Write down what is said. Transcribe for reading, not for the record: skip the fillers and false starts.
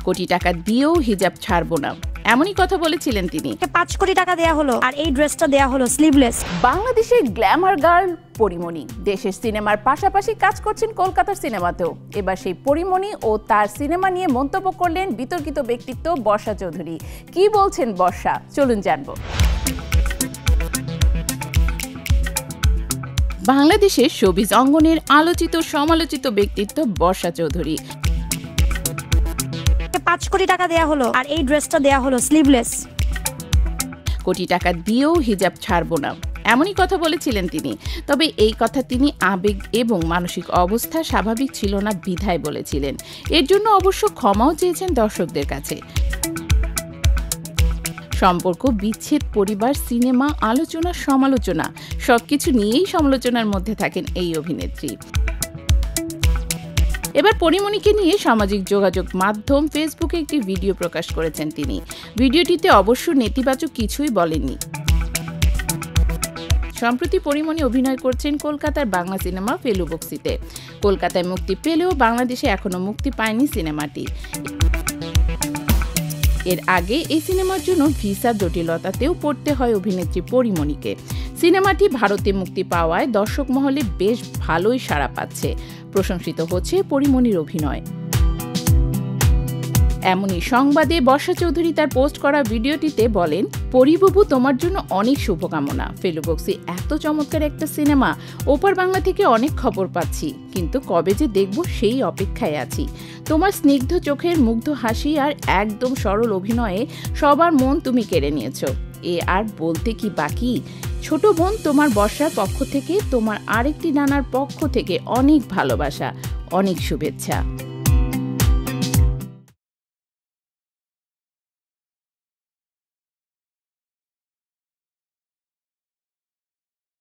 কোটি টাকা দিয়েও হিজাব ছাড়বো না, এমনই কথা বলেছিলেন তিনি। 5 কোটি টাকা দেয়া হলো আর এই ড্রেসটা দেয়া হলো স্লিভলেস। বাংলাদেশের গ্ল্যামার গার্ল পরিমণি দেশের সিনেমার পাশাপাশি কাজ করছেন কলকাতার সিনেমাতেও। এবার সেই পরিমণি ও তার সিনেমা নিয়ে মন্তব্য করলেন বিতর্কিত ব্যক্তিত্ব বর্ষা চৌধুরী। কি বলছেন বর্ষা, চলুন জানবো। বাংলাদেশের শোবিজ অঙ্গনের আলোচিত সমালোচিত ব্যক্তিত্ব বর্ষা চৌধুরী। 5 কোটি টাকা দেয়া হলো আর এই ড্রেসটা দেয়া হলো স্লিভলেস। কোটি টাকা দিয়েও হিজাব ছাড়বো না, এমনই কথা বলেছিলেন তিনি। তবে এই কথা তিনি আবেগ এবং মানসিক অবস্থা স্বাভাবিক ছিল না বিধায় বলেছিলেন। এর জন্য অবশ্য ক্ষমাও চেয়েছেন দর্শকদের কাছে। সম্পর্ক, বিচ্ছেদ, পরিবার, সিনেমা, আলোচনা, সমালোচনা সবকিছু নিয়েই সমালোচনার মধ্যে থাকেন এই অভিনেত্রী। এবার পরিমণিকে নিয়ে সামাজিক যোগাযোগ মাধ্যম ফেসবুকে একটি ভিডিও প্রকাশ করেছেন তিনি। ভিডিওটিতে অবশ্য নেতিবাচক কিছুই বলেননি। সম্প্রতি পরিমণি অভিনয় করছেন কলকাতার বাংলা সিনেমা ফেলু বক্সিতে। কলকাতায় মুক্তি পেলেও বাংলাদেশে এখনো মুক্তি পায়নি সিনেমাটি। এর আগে এই সিনেমার জন্য ভিসা জটিলতাতেও পড়তে হয় অভিনেত্রী পরিমণিকে। সিনেমাটি ভারতে মুক্তি পাওয়ায় দর্শক মহলে বেশ ভালোই সাড়া পাচ্ছে। প্রশংসিত হচ্ছে পরিমণির অভিনয়। এমনই সংবাদে বর্ষা চৌধুরী তার পোস্ট করা ভিডিওটিতে বলেন, পরিবাবু তোমার জন্য অনেক শুভকামনা। ফেলু বক্সি এত চমৎকার একটা সিনেমা, ওপার বাংলা থেকে অনেক খবর পাচ্ছি, কিন্তু কবে যে দেখব সেই অপেক্ষায় আছি। তোমার স্নিগ্ধ চোখের মুগ্ধ হাসি আর একদম সরল অভিনয়ে সবার মন তুমি কেড়ে নিয়েছো। এ আর বলতে কি বাকি। ছোট বোন তোমার বর্ষার পক্ষ থেকে, তোমার আরেকটি নানার পক্ষ থেকে অনেক ভালোবাসা, অনেক শুভেচ্ছা।